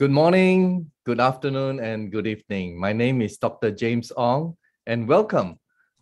Good morning, good afternoon, and good evening. My name is Dr. James Ong, and welcome.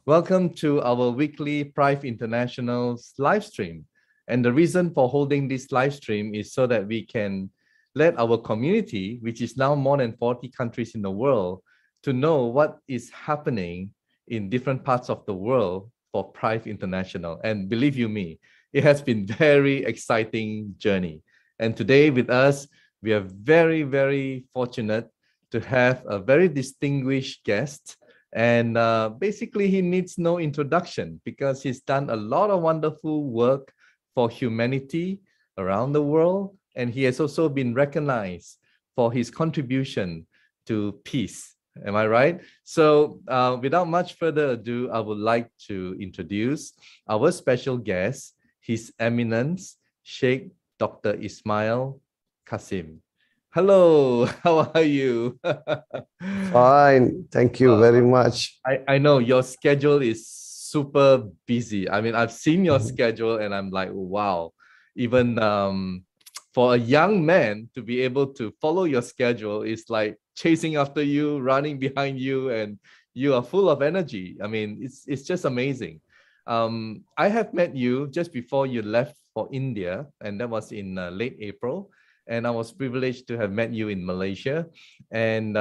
Welcome to our weekly Prife International's live stream. And the reason for holding this live stream is so that we can let our community, which is now more than 40 countries in the world, to know what is happening in different parts of the world for Prife International. And believe you me, it has been very exciting journey. And today with us, we are very, very fortunate to have a very distinguished guest. And basically, he needs no introduction because he's done a lot of wonderful work for humanity around the world. And he has also been recognized for his contribution to peace. Am I right? So without much further ado, I would like to introduce our special guest, His Eminence, Sheikh Dr. Ismail Kasim. Hello, how are you? Fine, thank you very much. I know your schedule is super busy. I mean, I've seen your schedule and I'm like, wow, even for a young man to be able to follow your schedule is like chasing after you, running behind you, and you are full of energy. I mean, it's just amazing. I have met you just before you left for India, and that was in late April. And I was privileged to have met you in Malaysia. And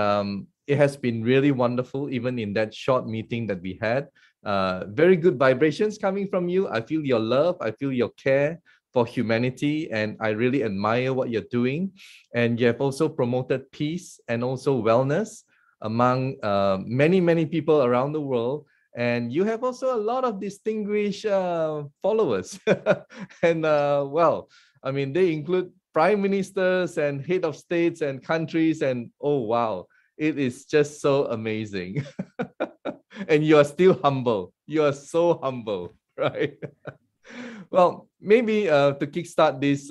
it has been really wonderful, even in that short meeting that we had. Very good vibrations coming from you. I feel your love. I feel your care for humanity. And I really admire what you're doing. And you have also promoted peace and also wellness among many, many people around the world. And you have also a lot of distinguished followers. And well, I mean, they include prime ministers and head of states and countries. And oh, wow, it is just so amazing. And you are still humble. You are so humble, right? Well, maybe to kickstart this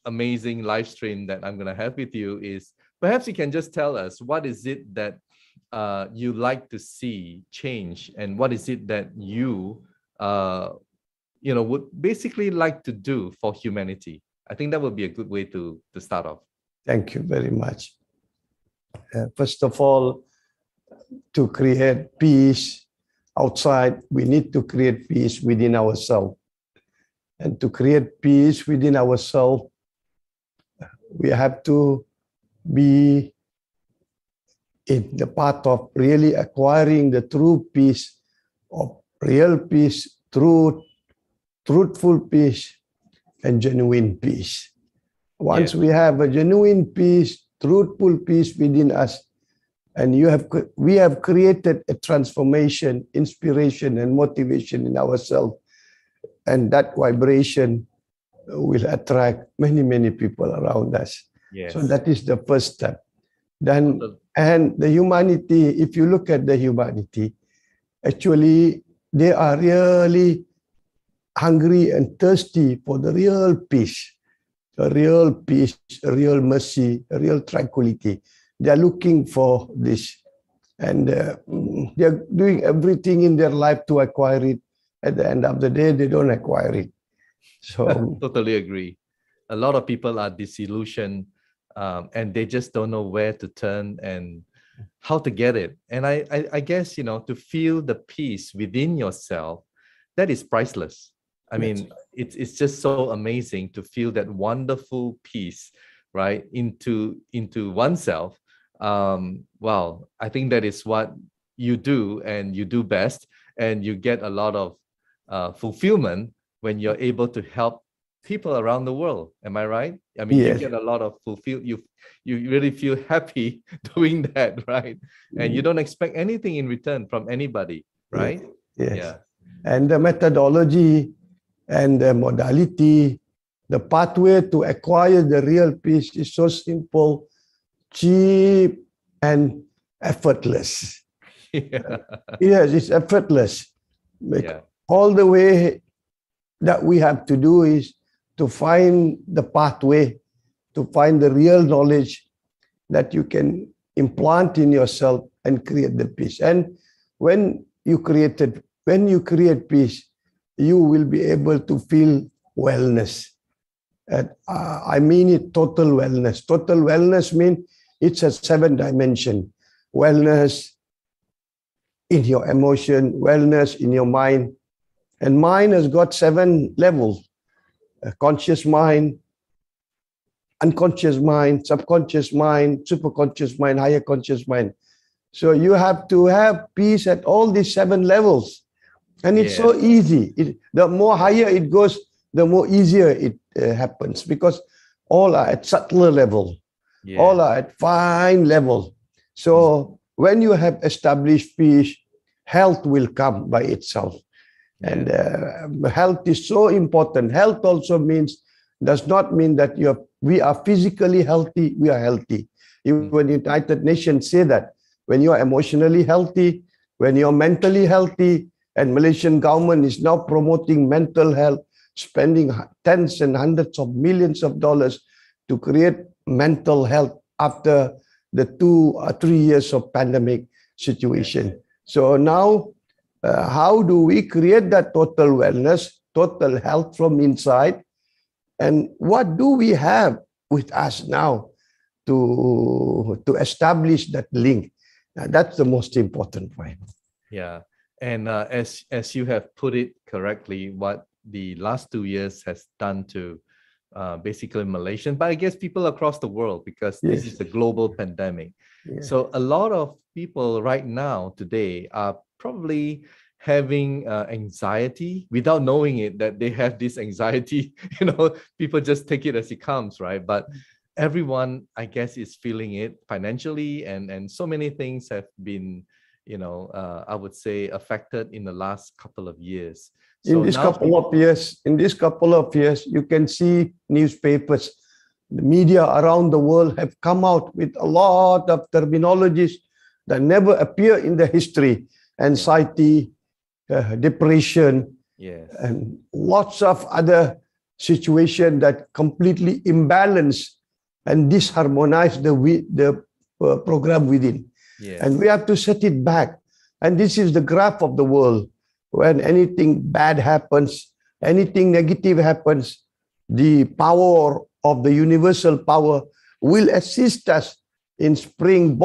amazing live stream that I'm going to have with you is perhaps you can just tell us what is it that you like to see change, and what is it that you would basically like to do for humanity. I think that would be a good way to start off. Thank you very much. First of all, to create peace outside, we need to create peace within ourselves. And to create peace within ourselves, we have to be in the path of really acquiring the true peace, of real peace, truthful peace, and genuine peace. Once we have a genuine peace, truthful peace within us, and we have created a transformation, inspiration, and motivation in ourselves, and that vibration will attract many, many people around us. Yes. So that is the first step. Then, and the humanity, if you look at the humanity, actually, they are really hungry and thirsty for the real peace, a real mercy, a real tranquility. They are looking for this, and they are doing everything in their life to acquire it. At the end of the day, they don't acquire it. So totally agree. A lot of people are disillusioned, and they just don't know where to turn and how to get it. And I guess, to feel the peace within yourself, that is priceless. I mean, it's just so amazing to feel that wonderful peace, right, into oneself. Well, I think that is what you do, and you do best, and you get a lot of fulfillment when you're able to help people around the world. Am I right? I mean, you get a lot of you really feel happy doing that, right? And you don't expect anything in return from anybody, right? Yes. Yeah. And the methodology and the modality, the pathway to acquire the real peace is so simple, cheap, and effortless. Yes, it's effortless. All the way that we have to do is to find the pathway, to find the real knowledge that you can implant in yourself and create the peace. And when you create peace, you will be able to feel wellness. I mean it total wellness. Total wellness means it's a 7-dimension. Wellness in your emotion, wellness in your mind. And mind has got 7 levels. Conscious mind, unconscious mind, subconscious mind, superconscious mind, higher conscious mind. So you have to have peace at all these 7 levels. And it's so easy. The more higher it goes, the more easier it happens, because all are at subtler level. All are at fine level. So when you have established peace, health will come by itself. And health is so important. Health also does not mean that we are physically healthy, we are healthy. Even United Nations say that when you are emotionally healthy, when you're mentally healthy, and Malaysian government is now promoting mental health, spending tens and hundreds of millions of dollars to create mental health after the 2 or 3 years of pandemic situation. So now, how do we create that total wellness, total health from inside? And what do we have with us now to establish that link? Now, that's the most important point. Yeah. And as you have put it correctly, what the last 2 years has done to basically Malaysian, but I guess people across the world, because this is a global pandemic. So a lot of people right now today are probably having anxiety without knowing it, that they have this anxiety. People just take it as it comes, right? But everyone, I guess, is feeling it financially, and so many things have been, I would say, affected in the last couple of years. So in this couple of years, you can see newspapers, the media around the world have come out with a lot of terminologies that never appear in the history. Anxiety, depression, and lots of other situations that completely imbalance and disharmonize the program within. And we have to set it back. And this is the graph of the world. When anything bad happens, anything negative happens, the power of the universal power will assist us in springing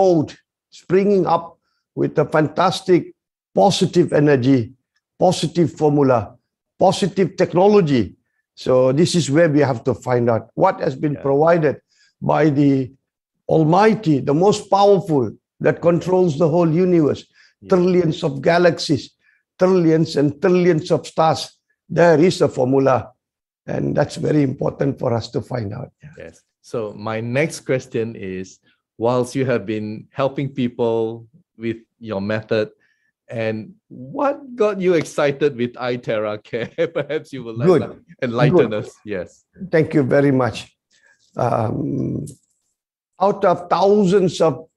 up with a fantastic positive energy, positive formula, positive technology. So this is where we have to find out what has been provided by the Almighty, the most powerful, that controls the whole universe, trillions of galaxies, trillions and trillions of stars. There is a formula, and that's very important for us to find out. Yes. So my next question is, whilst you have been helping people with your method, and what got you excited with ITERA CARE? Perhaps you will enlighten us. Yes. Thank you very much. Out of thousands of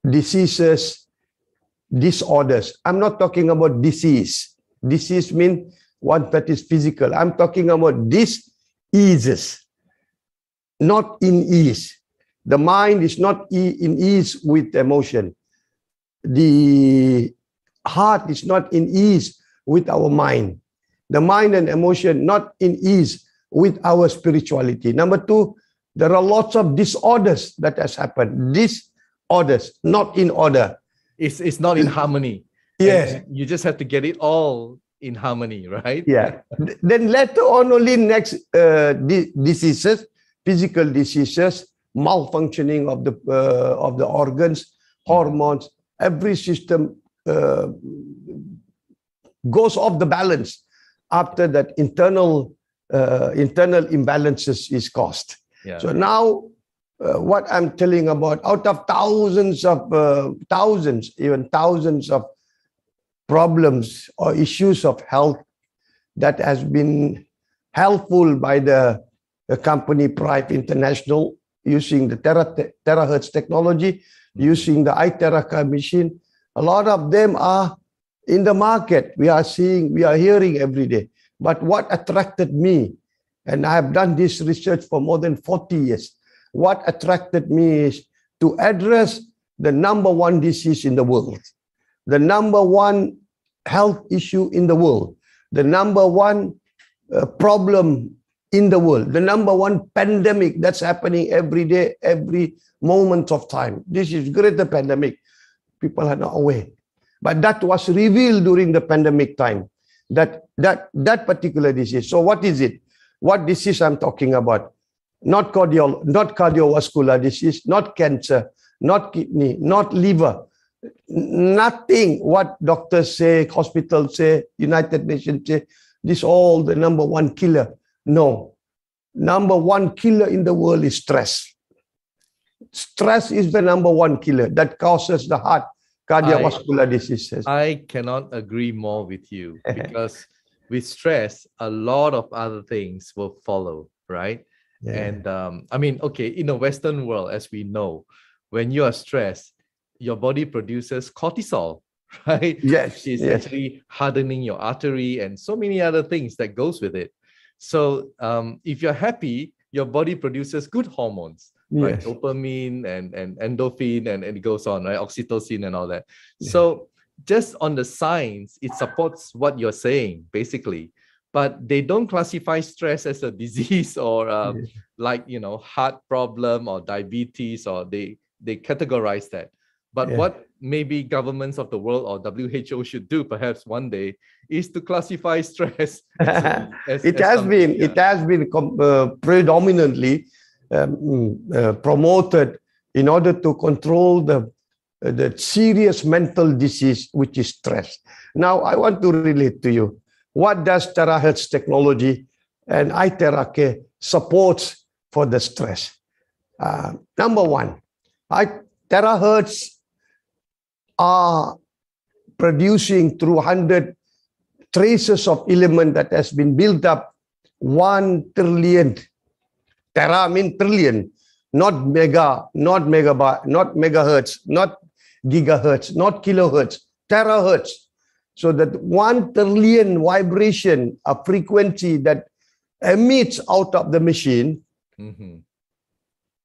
diseases, disorders, I'm not talking about disease. Disease means one that is physical. I'm talking about diseases, not in ease. The mind is not in ease with emotion. The heart is not in ease with our mind. The mind and emotion not in ease with our spirituality. Number 2, there are lots of disorders that has happened. Disorders, not in order. It's not in harmony. Yes. And you just have to get it all in harmony, right? Yeah. Then later on, only next diseases, physical diseases, malfunctioning of the organs, hormones, every system goes off the balance after that internal imbalances is caused. So now what I'm telling about, out of thousands, even thousands of problems or issues of health that has been helpful by the company Prife International, using the Tera hertz technology, using the ITERA CARE machine. A lot of them are in the market. We are hearing every day. But what attracted me, and I have done this research for more than 40 years, what attracted me is to address the number 1 disease in the world, the number 1 health issue in the world, the number 1 problem in the world, the number one pandemic that's happening every day, every moment of time. This is greater pandemic. People are not aware. But that was revealed during the pandemic time, that particular disease. So what is it? What disease I'm talking about? Not cardiovascular disease, not cancer, not kidney, not liver, nothing what doctors say, hospitals say, United Nations say, this all the number one killer. No. Number one killer in the world is stress. Stress is the number one killer that causes the heart cardiovascular diseases. I cannot agree more with you, because with stress, a lot of other things will follow, right? Yeah. And I mean, okay, in the Western world, as we know, when you are stressed, your body produces cortisol, right? Yes. It's actually hardening your artery and so many other things that goes with it. So if you're happy, your body produces good hormones, right? Dopamine and endorphin, and it goes on, right? Oxytocin and all that. So just on the science, it supports what you're saying, basically. But they don't classify stress as a disease or like, you know, heart problem or diabetes, or they categorize that. But what maybe governments of the world or WHO should do perhaps one day is to classify stress it has been predominantly promoted in order to control the serious mental disease, which is stress. Now, I want to relate to you. What does terahertz technology and ITERA CARE supports for the stress? Number one, terahertz are producing through 100 traces of element that has been built up 1 trillion. Tera means trillion, not mega, not megabyte, not megahertz, not gigahertz, not kilohertz, terahertz. So that 1 trillion vibration, a frequency that emits out of the machine,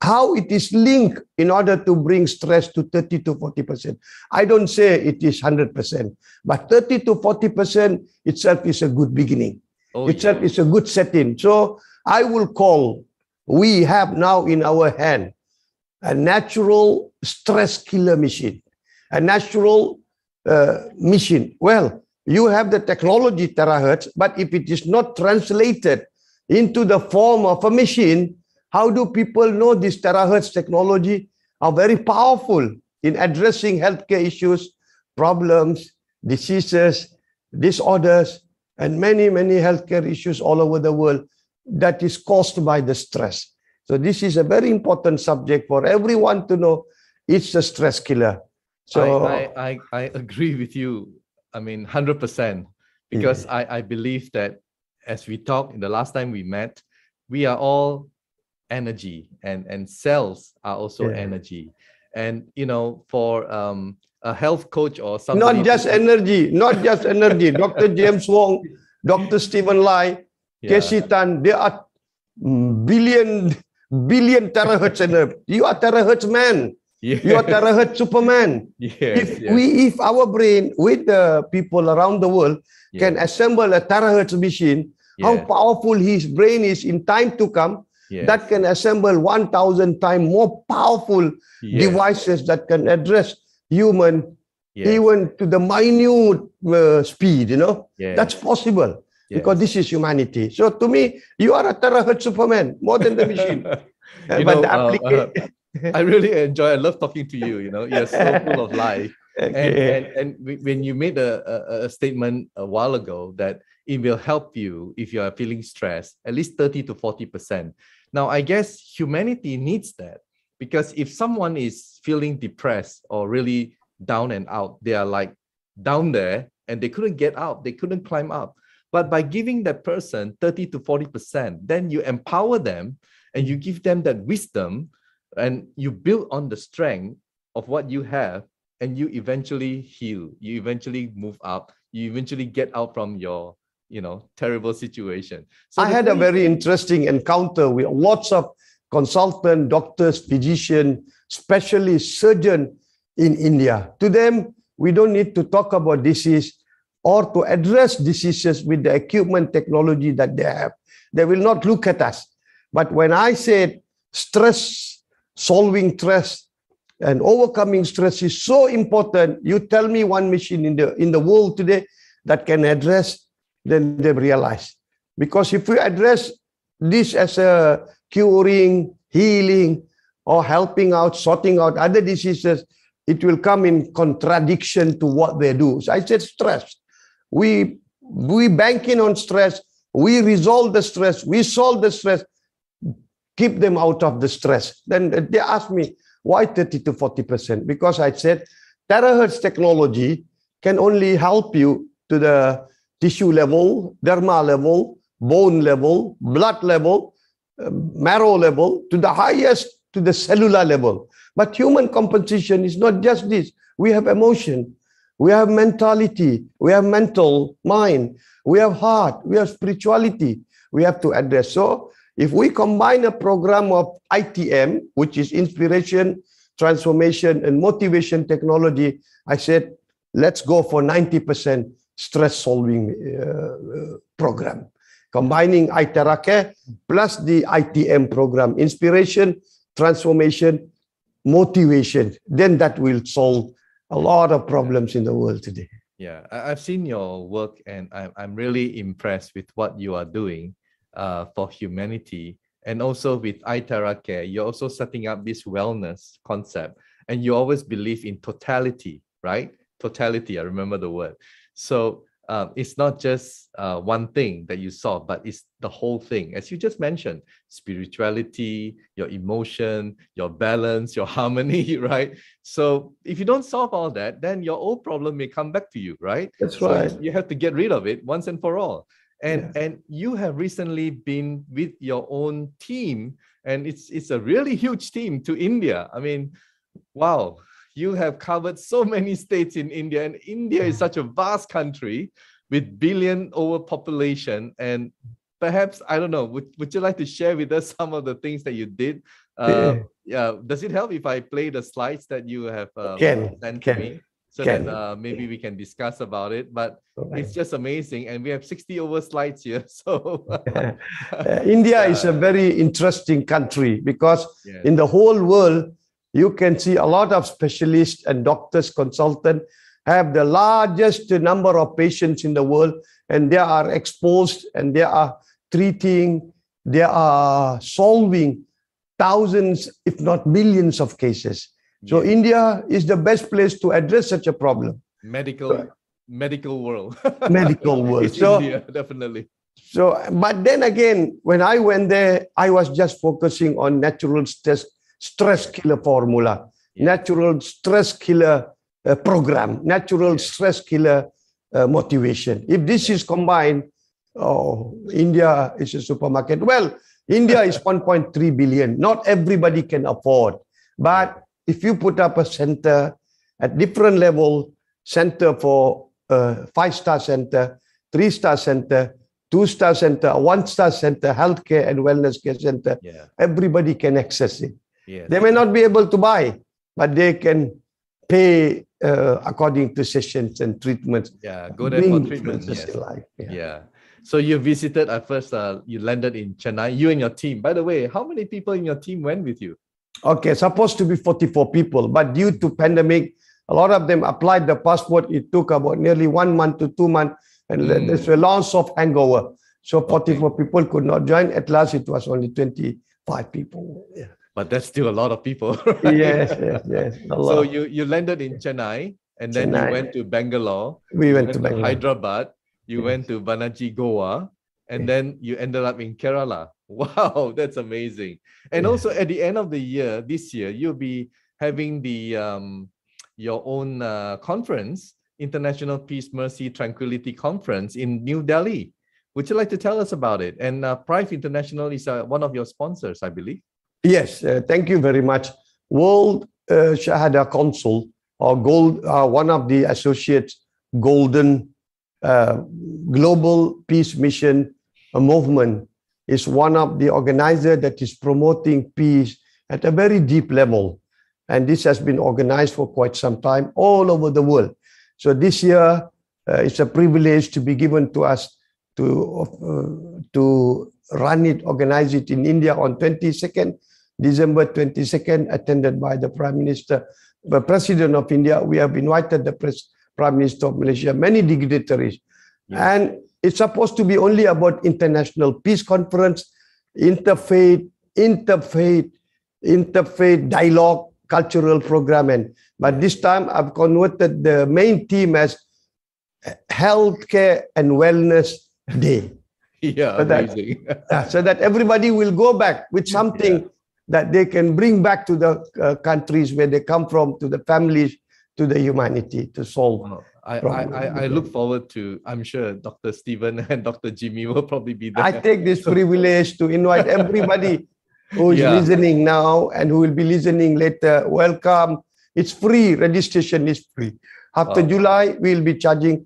how it is linked in order to bring stress to 30 to 40%. I don't say it is 100%, but 30 to 40% itself is a good beginning. Itself is a good setting. So I will call, we have now in our hand a natural stress killer machine, a natural machine. Well, you have the technology terahertz, but if it is not translated into the form of a machine, how do people know this terahertz technology are very powerful in addressing healthcare issues, problems, diseases, disorders, and many, many healthcare issues all over the world that is caused by the stress. So this is a very important subject for everyone to know. It's a stress killer. So I agree with you. I mean, 100%, because I believe that as we talked the last time we met, we are all energy, and cells are also energy. And, you know, for a health coach or somebody, not just energy, Dr. James Wong, Dr. Stephen Lai, Casey Tan, they are billion terahertz energy. You are terahertz man. You are terahertz Superman. If our brain with the people around the world can assemble a terahertz machine, how powerful his brain is in time to come, that can assemble 1,000 times more powerful devices that can address human even to the minute speed, you know. That's possible because this is humanity. So to me, you are a terahertz Superman more than the machine. I really enjoy, I love talking to you, you know, you're so full of life. And when you made a statement a while ago that it will help you if you are feeling stressed, at least 30 to 40%. Now, I guess humanity needs that, because if someone is feeling depressed or really down and out, they are like down there and they couldn't get out, they couldn't climb up. But by giving that person 30 to 40%, then you empower them and you give them that wisdom, and you build on the strength of what you have, and you eventually heal, you eventually move up, you eventually get out from your, you know, terrible situation. So I had a very interesting encounter with lots of consultants, doctors, physicians, specialists, surgeons in India. To them, we don't need to talk about disease. or to address diseases with the equipment technology that they have. They will not look at us. But when I said stress, solving stress and overcoming stress is so important, you tell me one machine in the world today that can address, then they realize. Because if we address this as a curing, healing, or helping out, sorting out other diseases, it will come in contradiction to what they do. So I said stress. We bank in on stress. We resolve the stress. We solve the stress. Keep them out of the stress. Then they asked me, why 30 to 40%? Because I said, terahertz technology can only help you to the tissue level, derma level, bone level, blood level, marrow level, to the highest, to the cellular level. But human composition is not just this. We have emotion, we have mentality, we have mental mind, we have heart, we have spirituality. We have to address. So if we combine a program of ITM, which is inspiration, transformation, and motivation technology, I said, let's go for 90% stress solving program. Combining ITERA CARE plus the ITM program, inspiration, transformation, motivation, then that will solve a lot of problems in the world today. Yeah, I've seen your work and I'm really impressed with what you are doing for humanity. And also with ITERA CARE, you're also setting up this wellness concept. And you always believe in totality, right? Totality, I remember the word. So it's not just one thing that you solve, but it's the whole thing. As you just mentioned, spirituality, your emotion, your balance, your harmony, right? So if you don't solve all that, then your old problem may come back to you, right? That's right. So you have to get rid of it once and for all. And, yeah. and you have recently been with your own team, and it's a really huge team to India. I mean, wow. You have covered so many states in India, and India is such a vast country with billion over population. And perhaps, I don't know, would you like to share with us some of the things that you did? Yeah. Does it help if I play the slides that you have sent to me? So that maybe we can discuss about it. But it's just amazing. And we have 60 over slides here. So India is a very interesting country because in the whole world, you can see a lot of specialists and doctors, consultants have the largest number of patients in the world, and they are exposed and they are treating, they are solving thousands, if not millions of cases. So India is the best place to address such a problem. Medical world. Medical world. It's India, definitely. So, but then again, when I went there, I was just focusing on natural stress killer formula, natural stress killer program, natural stress killer motivation. If this is combined, India is a supermarket. Well, India is 1.3 billion. Not everybody can afford. But if you put up a center at different level, center for 5-star center, 3-star center, 2-star center, 1-star center, healthcare and wellness care center, everybody can access it. They may not be able to buy, but they can pay according to sessions and treatments. Go there for treatment. So you visited at first, you landed in Chennai, you and your team. By the way, how many people in your team went with you? Okay, supposed to be 44 people, but due to pandemic, a lot of them applied the passport. It took about nearly 1 month to 2 months, and there's a loss of hangover. So 44 people could not join. At last, it was only 25 people. But that's still a lot of people. Right? Yes. So you landed in Chennai, and then you went to Bangalore. We went to Bangalore. Hyderabad. You went to Banaji, Goa, and then you ended up in Kerala. Wow, that's amazing. And also at the end of the year, this year, you'll be having the your own conference, International Peace, Mercy, Tranquility Conference in New Delhi. Would you like to tell us about it? And Prife International is one of your sponsors, I believe. Yes, thank you very much. World Shahada Council, or Gold, one of the associates, Golden Global Peace Mission Movement, is one of the organizers that is promoting peace at a very deep level. And this has been organized for quite some time all over the world. So this year, It's a privilege to be given to us to run it, organize it in India on 22nd, December 22nd, attended by the Prime Minister, the President of India. We have invited the Prime Minister of Malaysia, many dignitaries. Yes. And it's supposed to be only about international peace conference, interfaith dialogue, cultural program. But this time I've converted the main theme as healthcare and wellness day. Yeah, amazing. So that everybody will go back with something that they can bring back to the countries where they come from, to the families, to the humanity, to solve. I look forward to, I'm sure Dr. Stephen and Dr. Jimmy will probably be there. I take this privilege to invite everybody who is listening now and who will be listening later. Welcome. It's free. Registration is free. After July, we'll be charging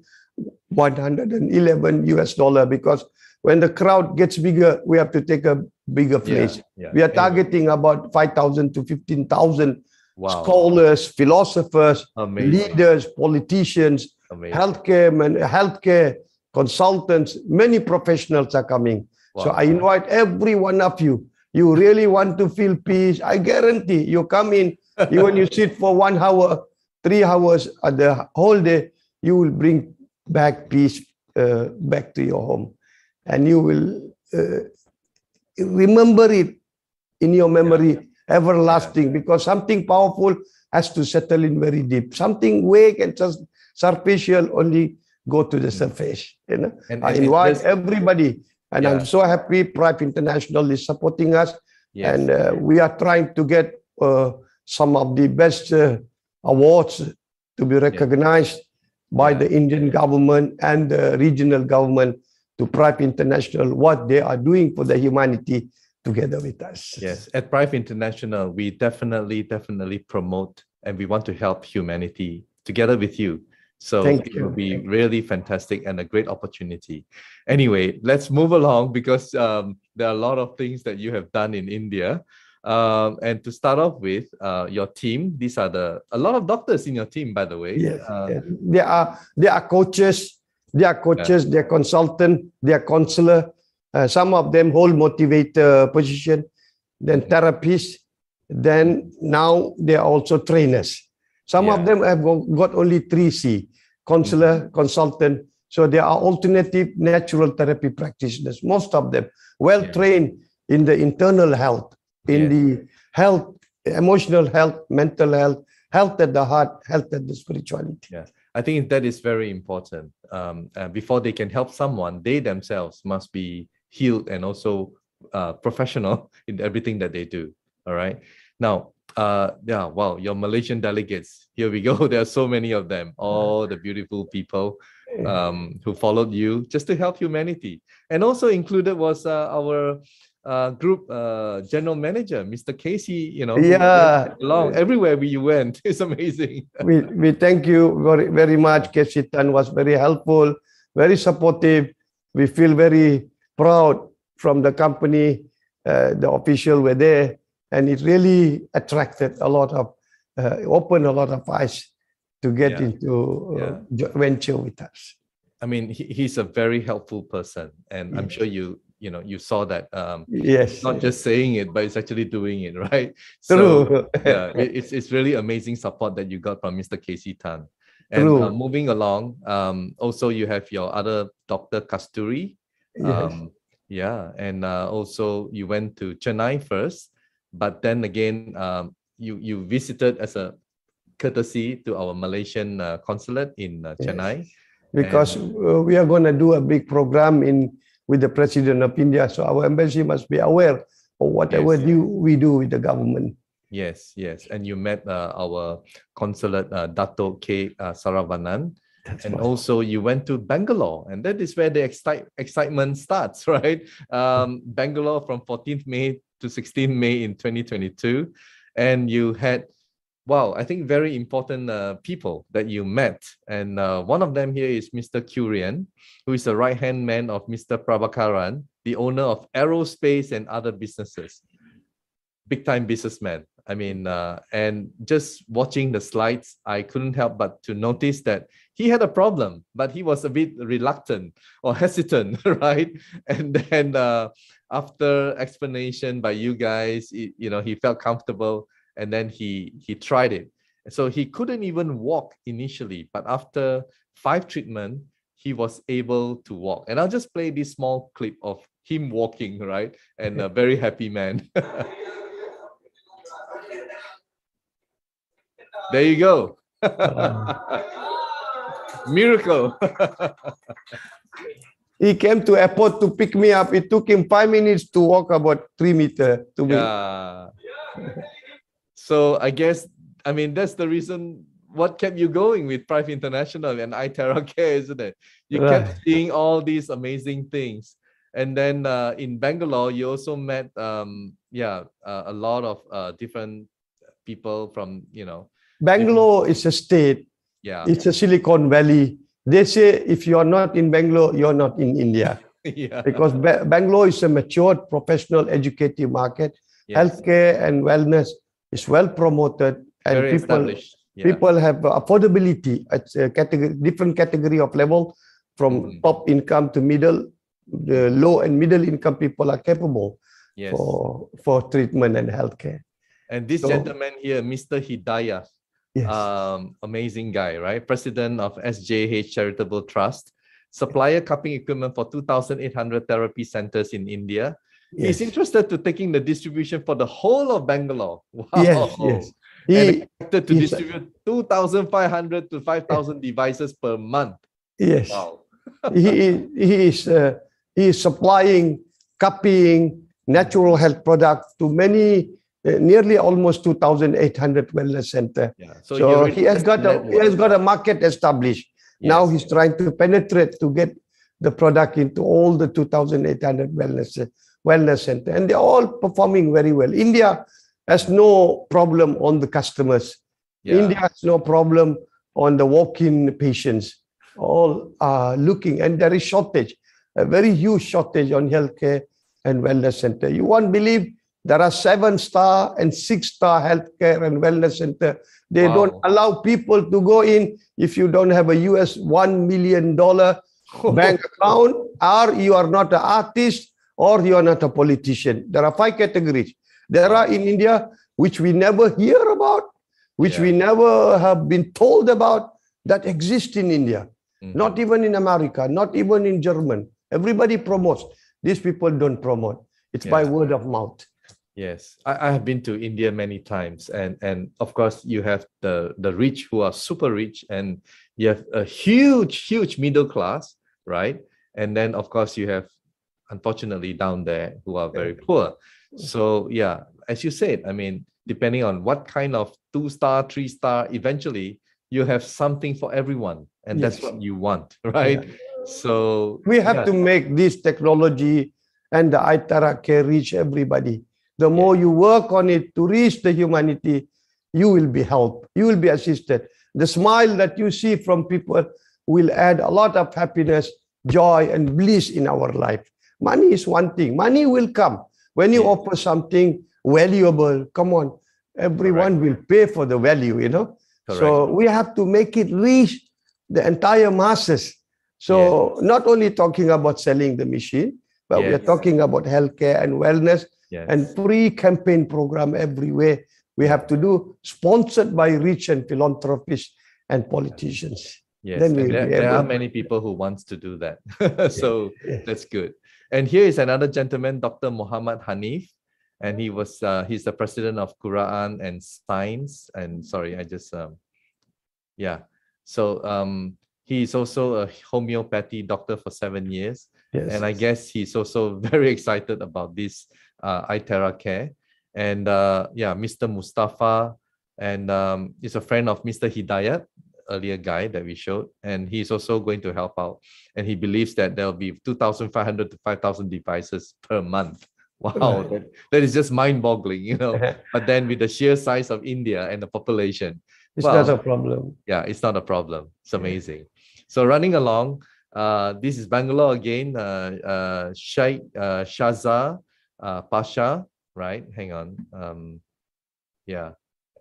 $111 because when the crowd gets bigger, we have to take a bigger place. We are targeting about 5,000 to 15,000 scholars, philosophers, leaders, politicians, healthcare consultants. Many professionals are coming. So I invite every one of you. You really want to feel peace? I guarantee you come in, even you sit for 1 hour, 3 hours, the whole day, you will bring back peace back to your home. And you will remember it in your memory, everlasting, because something powerful has to settle in very deep. Something vague and just superficial only go to the surface. You know? And I invite everybody, and I'm so happy Prife International is supporting us. And we are trying to get some of the best awards to be recognized by the Indian government and the regional government to Prife International, what they are doing for the humanity together with us. Yes, at Prife International, we definitely promote and we want to help humanity together with you. So it will be really fantastic and a great opportunity. Anyway, let's move along because there are a lot of things that you have done in India. And to start off with, your team, these are a lot of doctors in your team, by the way. Yes, they are coaches. They are coaches, they are consultant, they are counselor. Some of them hold motivator position, then therapists. Then now they are also trainers. Some of them have got only 3C, counselor, consultant. So they are alternative natural therapy practitioners. Most of them well trained in the internal health, in the health, emotional health, mental health, health at the heart, health at the spirituality. Yes. I think that is very important. Before they can help someone, they themselves must be healed and also professional in everything that they do. All right. Now, your Malaysian delegates, here we go. There are so many of them, all the beautiful people who followed you just to help humanity. And also included was our group general manager, Mr. Casey, along everywhere we went. It's amazing. We thank you very much. Casey Tan was very helpful, very supportive. We feel very proud from the company. The officials were there, and it really attracted a lot of, opened a lot of eyes to get into venture with us. I mean, he's a very helpful person, and I'm sure you saw that. Not just saying it, but it's actually doing it, right? True. So it's really amazing support that you got from Mr. Casey Tan. And moving along, also you have your other Dr. Kasturi. And also you went to Chennai first, but then again, you visited as a courtesy to our Malaysian consulate in Chennai. Because we are going to do a big program with the President of India, so our embassy must be aware of whatever we do with the government. Yes. And you met our consulate, Dato K. Saravanan. Also you went to Bangalore, and that is where the excitement starts, right? Bangalore from 14th May to 16th May in 2022. And you had, I think very important people that you met. And one of them here is Mr. Kurian, who is the right-hand man of Mr. Prabhakaran, the owner of aerospace and other businesses. Big-time businessman. I mean, and just watching the slides, I couldn't help but to notice that he had a problem, but he was a bit reluctant or hesitant, right? And then after explanation by you guys, he felt comfortable, and then he tried it. So he couldn't even walk initially, but after 5 treatments, he was able to walk. And I'll just play this small clip of him walking, right? And a very happy man. There you go. Miracle. He came to airport to pick me up. It took him 5 minutes to walk about 3 meters to me. Yeah. So I guess, I mean, that's the reason what kept you going with Prife International and ITERA CARE, isn't it? You kept seeing all these amazing things. And then in Bangalore, you also met, a lot of different people from, Bangalore is a state. Yeah. It's a Silicon Valley. They say if you are not in Bangalore, you're not in India. Yeah. Because Bangalore is a matured professional educative market. Yes. Healthcare and wellness is well promoted, and Very established. Yeah. People have affordability. It's a different category of level, from top income to middle. The low and middle income people are capable for treatment and healthcare. And this gentleman here, Mr. Hidayah, amazing guy, right? President of SJH Charitable Trust, supplier cupping equipment for 2,800 therapy centers in India. He's interested to taking the distribution for the whole of Bangalore. Wow. Yes. He expected to distribute 2,500 to 5,000 devices per month. Yes. Wow. he is supplying, copying natural health products to many, nearly almost 2,800 wellness center. Yeah. So he has got a market established. Yes. Now he's trying to penetrate to get the product into all the 2,800 wellness center, and they're all performing very well. India has no problem on the customers. India has no problem on the walk-in patients. All are looking, and there is shortage, a very huge shortage on healthcare and wellness center. You won't believe there are 7-star and 6-star healthcare and wellness center. They don't allow people to go in if you don't have a US $1 million bank account, or you are not an artist, or you are not a politician. There are 5 categories. There are in India, which we never hear about, which we never have been told about, that exist in India. Not even in America, not even in German. Everybody promotes. These people don't promote. It's by word of mouth. Yes, I have been to India many times, and of course you have the rich who are super rich, and you have a huge middle class, right? And then of course you have, unfortunately, down there who are very poor. So yeah, as you said, I mean, depending on what kind of 2-star, 3-star, eventually you have something for everyone, and that's what you want, right? So we have to make this technology and the ITERA CARE reach everybody. The more you work on it to reach the humanity, you will be helped, you will be assisted. The smile that you see from people will add a lot of happiness, joy, and bliss in our life. Money is one thing. Money will come. When you offer something valuable, come on, everyone will pay for the value, you know. So we have to make it reach the entire masses. So not only talking about selling the machine, but we are talking about healthcare and wellness and free campaign program everywhere. We have to do, sponsored by rich and philanthropists and politicians. Yes, then there are many people who wants to do that. So that's good. And here is another gentleman, Dr. Muhammad Hanif, and he's the president of Quran and Science. And sorry, I just So he's also a homeopathy doctor for 7 years. And I guess he's also very excited about this ITERA CARE. And Mr. Mustafa, and he's a friend of Mr. Hidayat, earlier guy that we showed, and he's also going to help out. And he believes that there'll be 2,500 to 5,000 devices per month. Wow, that is just mind-boggling, you know. But then with the sheer size of India and the population, it's not a problem. Yeah, it's not a problem. It's amazing. So running along, this is Bangalore again. Sheikh Shahzad Pasha, right? Hang on. Yeah.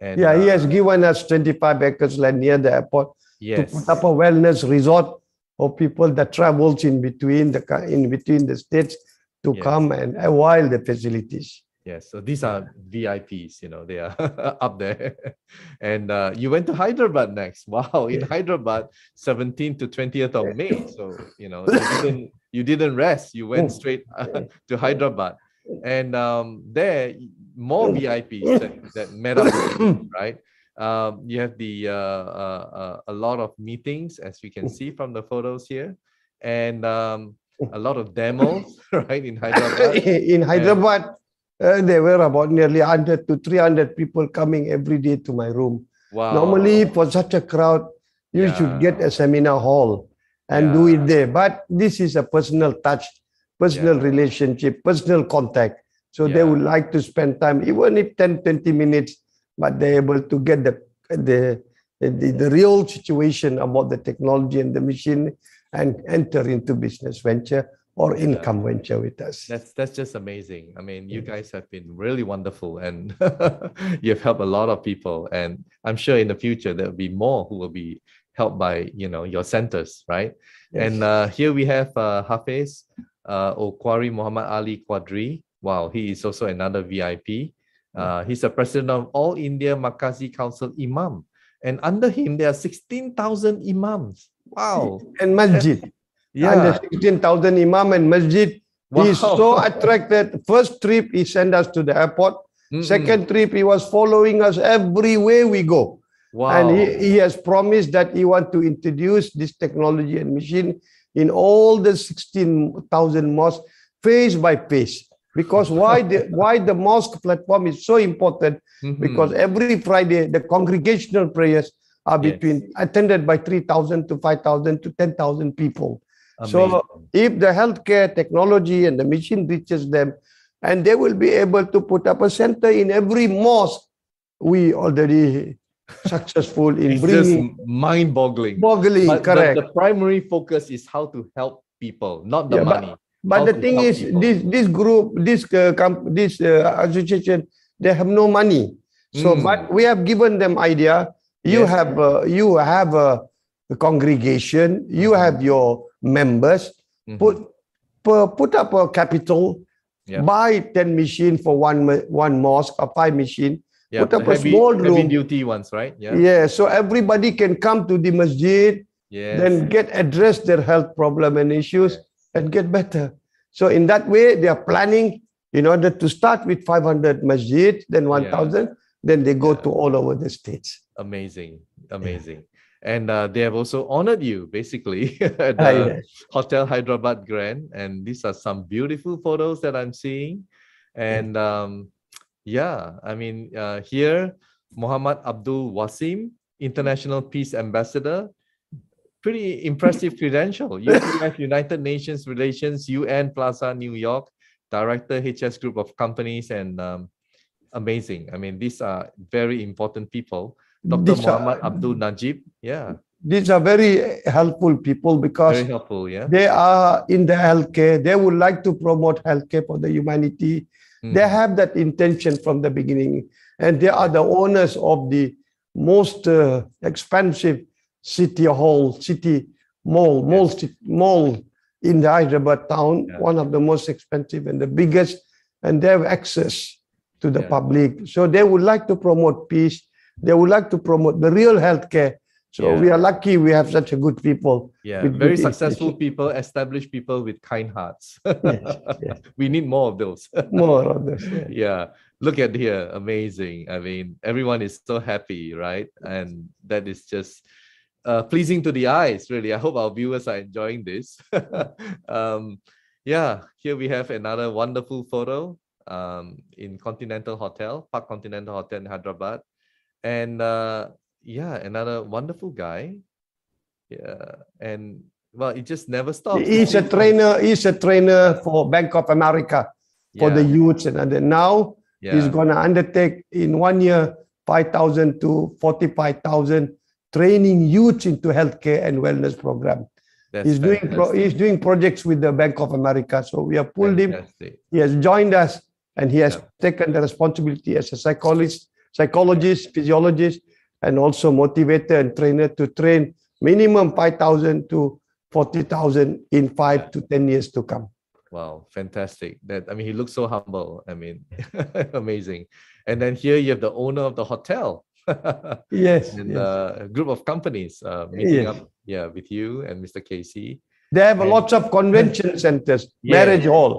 And Yeah, he has given us 25 acres land near the airport to yes. put up a wellness resort for people that travels in between the states to Yes. come and avail the facilities. Yes, so these are VIPs, you know, they are up there. And you went to Hyderabad next. Wow, in Hyderabad, 17th to 20th of May. So, you know, you didn't rest. You went straight to Hyderabad. And there, more VIPs that met up with you, right? You have a lot of meetings, as we can see from the photos here, and a lot of demos, right, in Hyderabad. In Hyderabad, there were about nearly 100 to 300 people coming every day to my room. Wow. Normally, for such a crowd, you should get a seminar hall and do it there. But this is a personal touch, personal relationship, personal contact. So they would like to spend time, even if 10, 20 minutes, but they're able to get the real situation about the technology and the machine and enter into business venture or income venture with us. That's just amazing. I mean, you guys have been really wonderful, and you've helped a lot of people. And I'm sure in the future there'll be more who will be helped by, you know, your centers, right? Yes. And here we have Hafiz Okwari Muhammad Ali Quadri. Wow, he is also another VIP. He's the president of All India Makazi Council Imam, and under him there are 16,000 imams. Wow. And masjid. Under 16,000 imam and masjid. Wow. He is so attracted. First trip, he sent us to the airport. Second trip, he was following us everywhere we go. Wow. And he has promised that he wants to introduce this technology and machine in all the 16,000 mosques, phase by phase. Because why the mosque platform is so important? Because every Friday, the congregational prayers are attended by 3,000 to 5,000 to 10,000 people. Amazing. So if the healthcare technology and the machine reaches them, and they will be able to put up a center in every mosque, we already successful in it's bringing. Just mind-boggling. But correct. The primary focus is how to help people, not the money. But the thing is, this group, this association, they have no money. So, but we have given them idea. You have a congregation. You have your members. Put up a capital. Buy 10 machines for one mosque or 5 machines. Put up a small room. Heavy duty ones, right? Yeah. So everybody can come to the masjid. Then address their health problem and issues and get better. So in that way, they are planning in order to start with 500 masjid, then 1,000, then they go to all over the states. Amazing. And they have also honored you basically at the Hotel Hyderabad Grand. And these are some beautiful photos that I'm seeing. And I mean, here, Muhammad Abdul Wasim, International Peace Ambassador. Pretty impressive credential. UPF, United Nations Relations, UN Plaza, New York, Director, HS Group of Companies, and amazing. I mean, these are very important people. Dr. Muhammad Abdul Najib, These are very helpful people because very helpful, they are in the healthcare. They would like to promote healthcare for the humanity. They have that intention from the beginning. And they are the owners of the most expensive city mall in the Hyderabad town, one of the most expensive and the biggest, and they have access to the public. So they would like to promote peace. They would like to promote the real healthcare. So we are lucky we have such a good people. Very successful people, established people with kind hearts. We need more of those. More of those. Look at here, amazing. I mean, everyone is so happy, right? And that is just pleasing to the eyes, really. I hope our viewers are enjoying this. Here we have another wonderful photo in Continental Hotel, Park Continental Hotel in Hyderabad. And another wonderful guy. And well, it just never stops. He's a trainer for Bank of America for the youths, and now he's going to undertake in 1 year 5,000 to 45,000 training youths into healthcare and wellness program. He's doing projects with the Bank of America. So we have pulled him. He has joined us, and he has taken the responsibility as a psychologist psychologist, physiologist, and also motivator and trainer to train minimum 5,000 to 40,000 in 5 to 10 years to come. Wow, fantastic. That, I mean, he looks so humble. I mean, amazing. And then here you have the owner of the hotel. Yes. And Yes. a group of companies meeting Yes. up, yeah, with you and Mr. Casey. They have And- lots of convention centers, Yeah. marriage hall.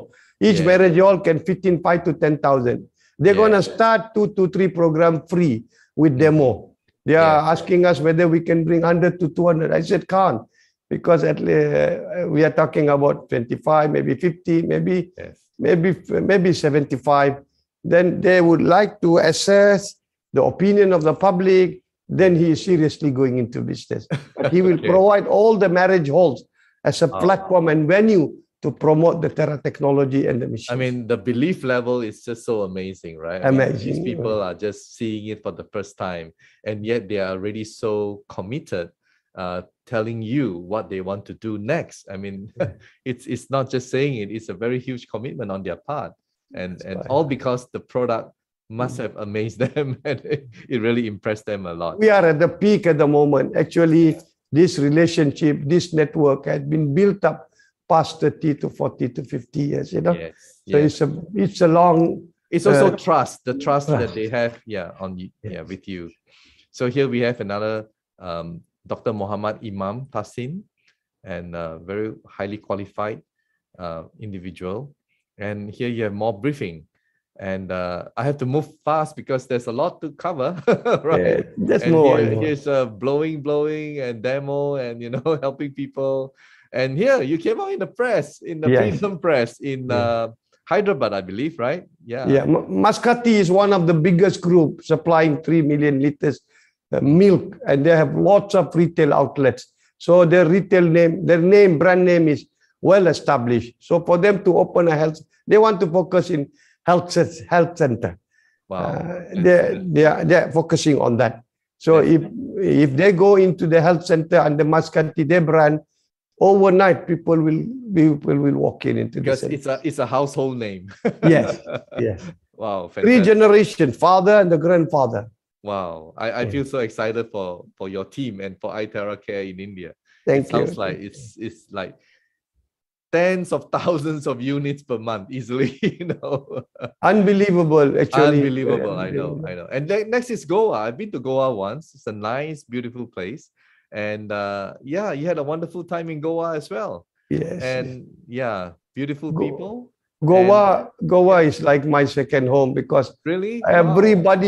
Each Yeah. marriage hall can fit in 5 to 10,000. They're Yeah. going to start 2 to 3 program free with demo. They are asking us whether we can bring 100 to 200. I said, can't, because we are talking about 25, maybe 50, maybe Yes. maybe 75. Then they would like to assess the opinion of the public. Then he is seriously going into business. But he will Okay. provide all the marriage halls as a platform and venue to promote the Tera technology and the mission. I mean, the belief level is just so amazing, right? Amazing. These people are just seeing it for the first time, and yet they are already so committed, telling you what they want to do next. I mean, it's not just saying it; it's a very huge commitment on their part, and right. all because the product must have amazed them, and it really impressed them a lot. We are at the peak at the moment. Actually, this relationship, this network has been built up past 30 to 40 to 50 years, you know. Yes. So Yes. it's a long. It's also trust, the trust that trust. they have, on you, Yes. with you. So here we have another Dr. Muhammad Imam Tasin, and very highly qualified individual. And here you have more briefing. And I have to move fast because there's a lot to cover, right? That's And more. here's blowing, and demo, and helping people. And here you came out in the press, in the Yes. Freedom Press in Hyderabad, I believe, right? Yeah, Mascati is one of the biggest group supplying 3 million liters milk, and they have lots of retail outlets. So their retail name, brand name is well established. So for them to open a health, they want to focus in health center. Wow. They are focusing on that. So if they go into the health center and the Mascati, their brand, overnight people will walk into because the it's a household name. Yes, yes. Wow, 3 fantastic. generations, father and the grandfather. Wow, I feel so excited for your team and for ITERA CARE in India. Thank It you. sounds like it's like tens of thousands of units per month easily. Unbelievable, actually. Unbelievable. I know. And next is Goa. I've been to Goa once. It's a nice, beautiful place. And you had a wonderful time in Goa as well. Yes. And beautiful people. Goa is like my second home because Really? everyone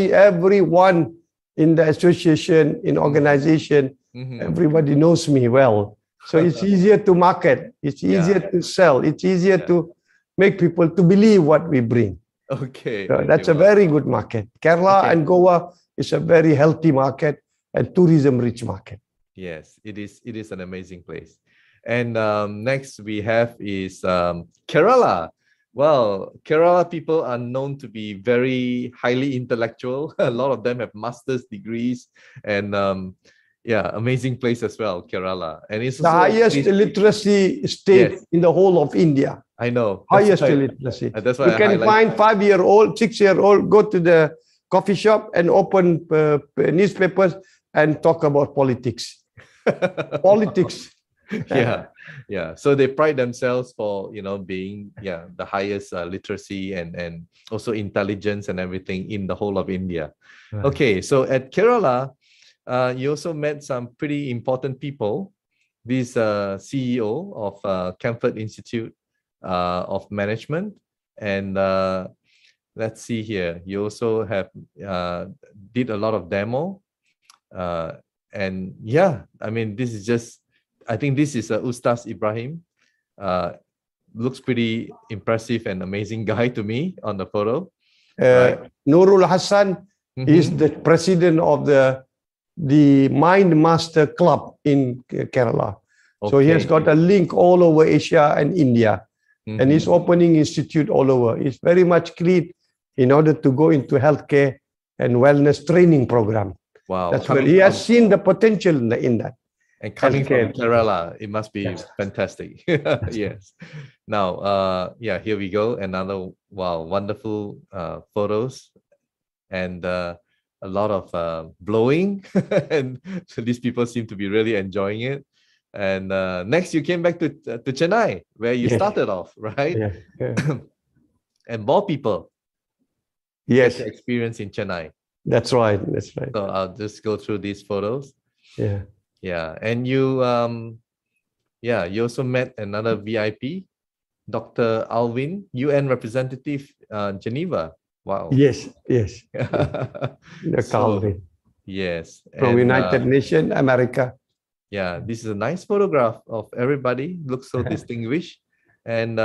in the association, in organization, everybody knows me well. So it's easier to market. It's easier to sell. It's easier to make people to believe what we bring. Okay. So that's a very good market. Kerala and Goa is a very healthy market and tourism-rich market. Yes, it is an amazing place. And next we have is Kerala. Well, Kerala people are known to be very highly intellectual. A lot of them have master's degrees, and amazing place as well, Kerala. And it's the highest literacy state in the whole of India. I know. Highest literacy. That's why you can find 5-year-old, 6-year-old go to the coffee shop and open newspapers and talk about politics. Politics. Yeah. So they pride themselves for being the highest literacy and also intelligence and everything in the whole of India. Right. Okay, so at Kerala, you also met some pretty important people. This CEO of Camford Institute of Management, and let's see here. You also have did a lot of demo, and I mean this is just. I think this is Ustaz Ibrahim. Looks pretty impressive and amazing guy to me on the photo. Right. Nurul Hassan is the president of the Mind Master Club in Kerala. So he has got a link all over Asia and India. And he's opening institute all over. He's very much clean in order to go into healthcare and wellness training program. Wow. That's where he has seen the potential in that. And coming from Kerala, it must be fantastic. Yes. Now, here we go. Another wonderful photos. And a lot of blowing, and so these people seem to be really enjoying it. And next, you came back to Chennai, where you Yes. started off, right? Yeah. Yeah. And more people Yes, get to experience in Chennai. that's right. That's right. So I'll just go through these photos. Yeah. Yeah, and you you also met another VIP, Dr. Alvin, UN representative, Geneva. Wow. Yes. Yes. The So Calvin yes, from and United Nations, America. yeah, this is a nice photograph of everybody. Looks so distinguished, and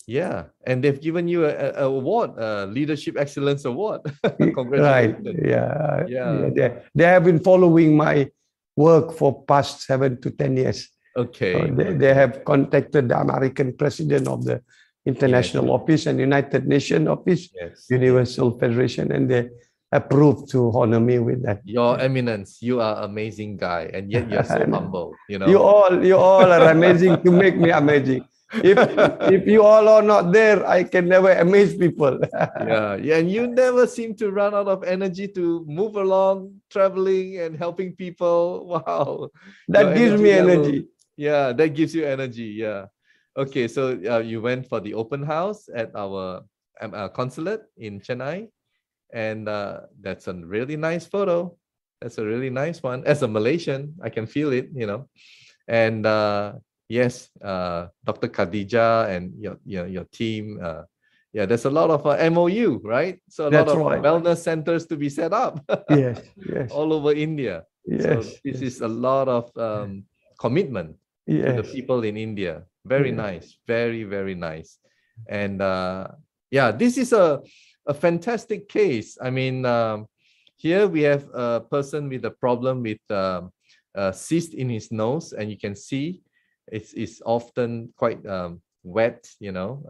yeah, and they've given you a award, a Leadership Excellence Award. Right. Congratulations. Yeah. Yeah. They have been following my work for past 7 to 10 years. Okay. So they have contacted the American president of the International Office and United Nations Office, Yes. Universal Federation, and they approved to honor me with that. Your Eminence, you are amazing guy, and yet you're so humble. You know. You all are amazing to make me amazing. If you all are not there, I can never amaze people. Yeah, and you never seem to run out of energy to move along, traveling and helping people. Wow, That your gives me level. energy. Yeah, that gives you energy. Yeah. Okay, so you went for the open house at our consulate in Chennai, and that's a really nice photo. That's a really nice one. As a Malaysian, I can feel it, you know. And yes, Dr. Khadija and your team. Yeah, there's a lot of MOU, right? So a lot of wellness centers to be set up. Yes. All over India. Yes. So this is a lot of commitment to the people in India. Very nice, very, very nice. And yeah, this is a fantastic case. I mean, here we have a person with a problem with cyst in his nose, and you can see it's often quite wet, you know,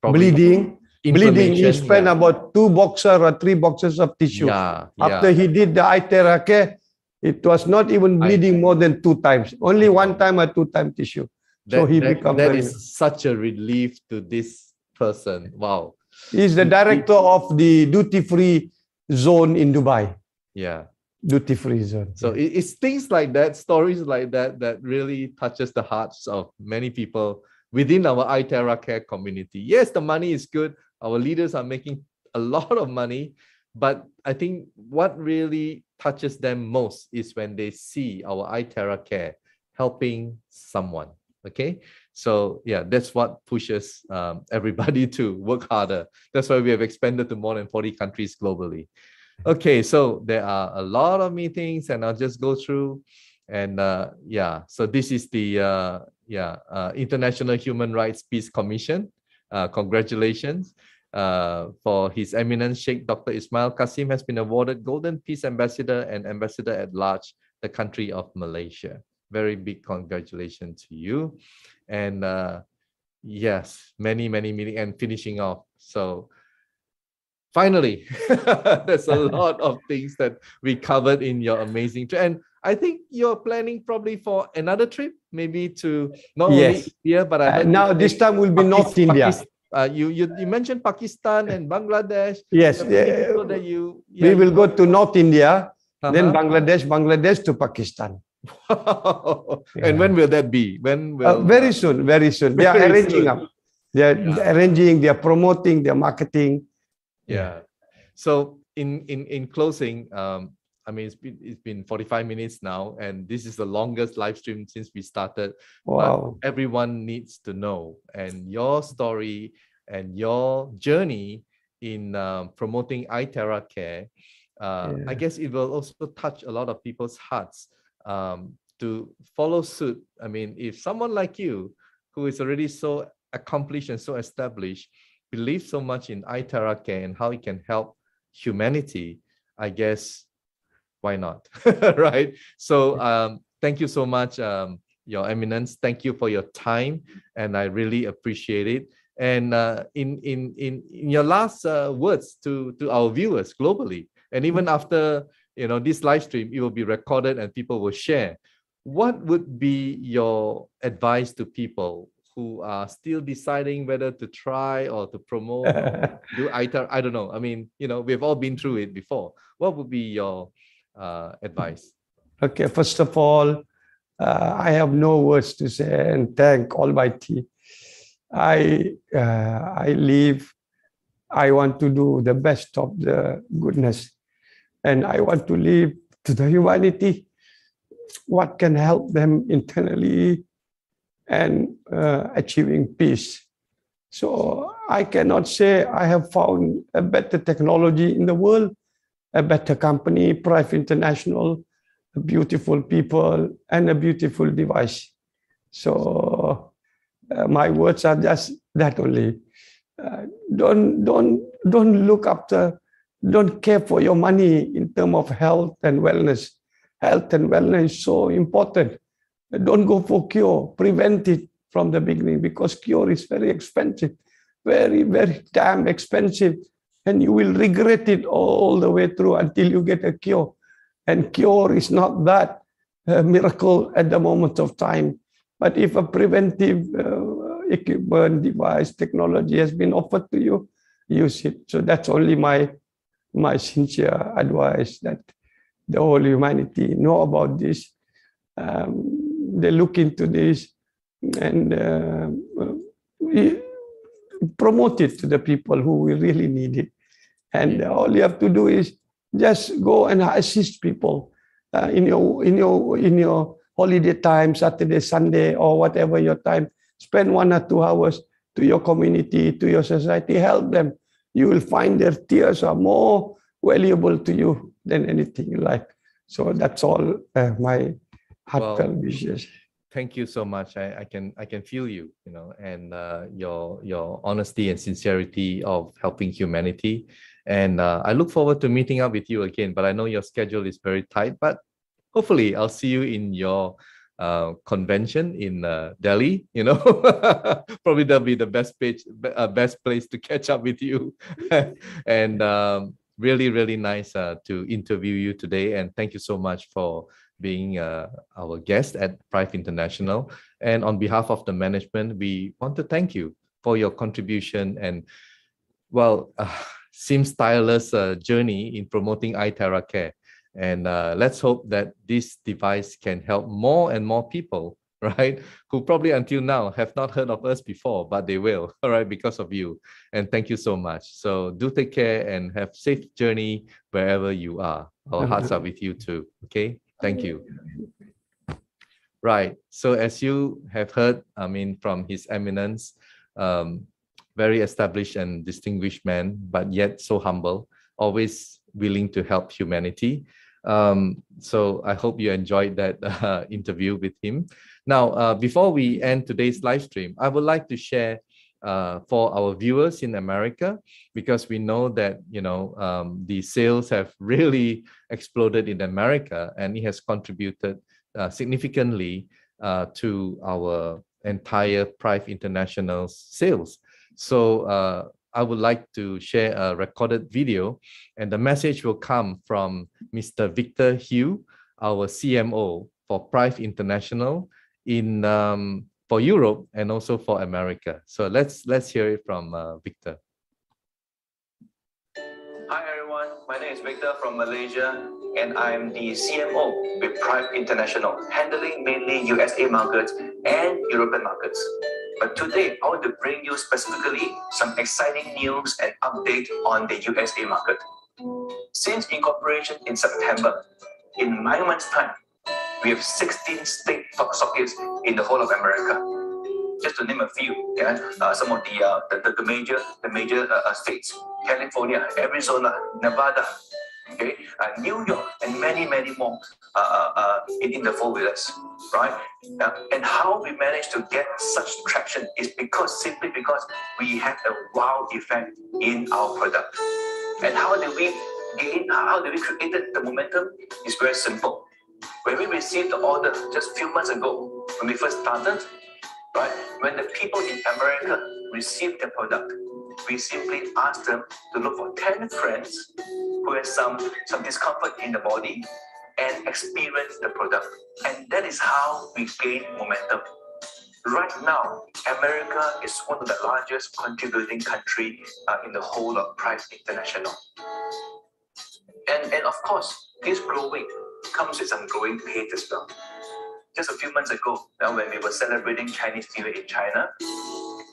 bleeding. He spent about 2 boxes or 3 boxes of tissue. After he did the ITERA CARE, it was not even bleeding more than 2 times, only 1 time or 2 time tissue. So he became that is such a relief to this person. Wow. He's the director of the duty-free zone in Dubai. Yeah. Duty-free zone. So it's things like that, stories like that, that really touches the hearts of many people within our ITERA CARE community. Yes, the money is good. Our leaders are making a lot of money, but I think what really touches them most is when they see our ITERA CARE helping someone. Okay, so yeah, that's what pushes everybody to work harder. That's why we have expanded to more than 40 countries globally. Okay, so there are a lot of meetings, and I'll just go through. And yeah, so this is the International Human Rights Peace Commission. Congratulations. For His Eminence Sheikh Dr. Ismail Kasim has been awarded Golden Peace Ambassador and Ambassador at Large, the country of Malaysia. Very big congratulations to you. And yes, many meetings and finishing off. So finally, there's a lot of things that we covered in your amazing trip. And I think you're planning probably for another trip, maybe to not only India, but I now this time will be North India. You mentioned Pakistan and Bangladesh. Yes, we will go to North India, then Bangladesh to Pakistan. And when will that be? When will very soon. They are arranging up. They are arranging, they are promoting, they are marketing. Yeah. So in closing, I mean, it's been 45 minutes now, and this is the longest live stream since we started. Wow. But everyone needs to know, and your story and your journey in promoting ITERA CARE, I guess it will also touch a lot of people's hearts to follow suit. I mean, if someone like you, who is already so accomplished and so established, believes so much in ITERA CARE and how it can help humanity, I guess, why not? Right? So thank you so much, Your Eminence. Thank you for your time, and I really appreciate it. And in your last words to our viewers globally, and even after this live stream, it will be recorded and people will share. What would be your advice to people who are still deciding whether to try or to promote or do ITER? I don't know. I mean, we've all been through it before. What would be your advice? Okay, first of all, I have no words to say and thank Almighty. I want to do the best of the goodness, and I want to leave to the humanity what can help them internally and achieving peace. So I cannot say I have found a better technology in the world, a better company, Prife International, beautiful people, and a beautiful device. So my words are just that only. Don't look after, don't care for your money in terms of health and wellness. Health and wellness is so important. Don't go for cure. Prevent it from the beginning, because cure is very expensive, very, very damn expensive. And you will regret it all the way through until you get a cure. And cure is not that miracle at the moment of time. But if a preventive equipment, device, technology has been offered to you, use it. So that's only my sincere advice, that the whole humanity know about this. They look into this and promote it to the people who will really need it. And all you have to do is just go and assist people in your holiday time, Saturday, Sunday, or whatever your time. Spend 1 or 2 hours to your community, to your society. Help them. You will find their tears are more valuable to you than anything in life. So that's all my heartfelt wishes. Thank you so much. I can feel you, and your honesty and sincerity of helping humanity. And I look forward to meeting up with you again. But I know your schedule is very tight. But hopefully, I'll see you in your convention in Delhi. Probably that'll be the best place to catch up with you. And really, really nice to interview you today. And thank you so much for being our guest at Prife International. And on behalf of the management, we want to thank you for your contribution and, seems tireless journey in promoting ITERA CARE. And let's hope that this device can help more and more people, right, who probably until now have not heard of us before, but they will, all right, because of you. And thank you so much. So do take care and have safe journey wherever you are. Our hearts are with you too, okay? Thank you. Right. So as you have heard, from His Eminence, very established and distinguished man, but yet so humble, always willing to help humanity. So I hope you enjoyed that interview with him. Now, before we end today's live stream, I would like to share for our viewers in America, because we know that the sales have really exploded in America, and it has contributed significantly to our entire Prife International sales. So I would like to share a recorded video, and the message will come from Mr. Victor Hugh, our CMO for Prife International in for Europe and also for America. So let's hear it from Victor. Hi everyone, my name is Victor from Malaysia, and I'm the CMO with Prife International, handling mainly USA markets and European markets. But today, I want to bring you specifically some exciting news and update on the USA market. Since incorporation in September, in 9 months' time, we have 16 state sockets in the whole of America. Just to name a few, some of the major states: California, Arizona, Nevada, New York, and many more in the fold with us, right? And how we managed to get such traction is simply because we had a wow effect in our product. And how did we create the momentum? It's very simple. When we received the order just a few months ago, when we first started, right? When the people in America received the product, we simply asked them to look for 10 friends who have some discomfort in the body and experience the product. And that is how we gain momentum. Right now, America is one of the largest contributing country in the whole of Prife International. And of course, this growing comes with some growing pains as well. Just a few months ago, when we were celebrating Chinese New Year in China,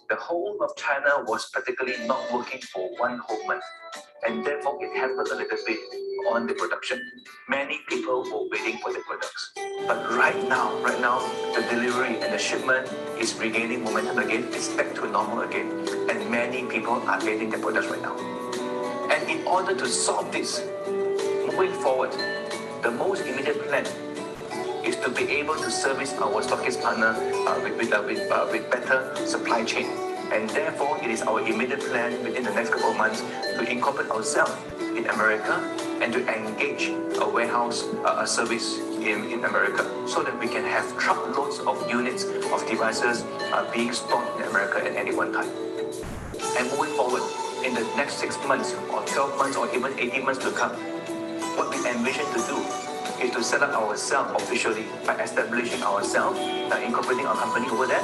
the whole of China was practically not working for one whole month. And therefore, it hampered a little bit on the production. Many people were waiting for the products. But right now, the delivery and the shipment is regaining momentum again. It's back to normal again. And many people are getting the products right now. And in order to solve this, moving forward, the most immediate plan is to be able to service our stockist partner with better supply chain. And therefore, it is our immediate plan within the next couple of months to incorporate ourselves in America and to engage a warehouse service in America so that we can have truckloads of units of devices being stored in America at any one time. And moving forward, in the next 6 months or 12 months or even 18 months to come, what we envision to do is to set up ourselves officially by establishing ourselves, incorporating our company over there,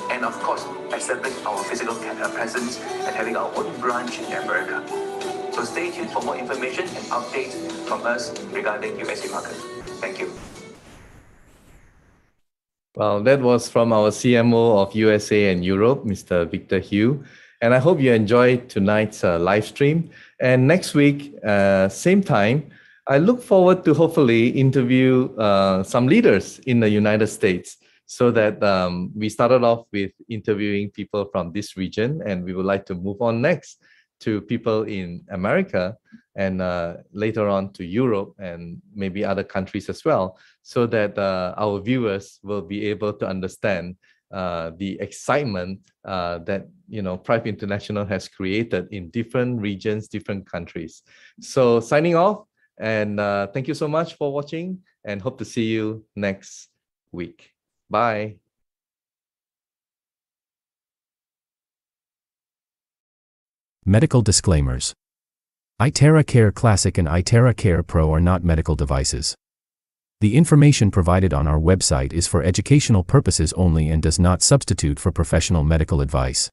and of course, establish our physical presence and having our own branch in America. So stay tuned for more information and updates from us regarding USA market. Thank you. Well, that was from our CMO of USA and Europe, Mr. Victor Hugh. And I hope you enjoyed tonight's live stream. And next week, same time, I look forward to hopefully interview some leaders in the United States, so that we started off with interviewing people from this region, and we would like to move on next to people in America, and later on to Europe and maybe other countries as well, so that our viewers will be able to understand the excitement that Prife International has created in different regions, different countries. So signing off, and thank you so much for watching, and hope to see you next week. Bye. Medical disclaimers. ITERA CARE Classic and ITERA CARE Pro are not medical devices. The information provided on our website is for educational purposes only and does not substitute for professional medical advice.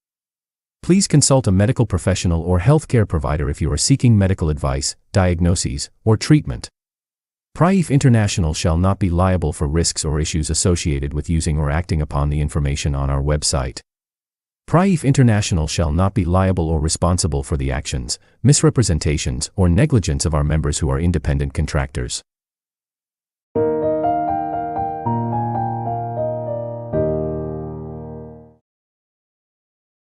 Please consult a medical professional or healthcare provider if you are seeking medical advice, diagnoses, or treatment. Prife International shall not be liable for risks or issues associated with using or acting upon the information on our website. Prife International shall not be liable or responsible for the actions, misrepresentations, or negligence of our members who are independent contractors.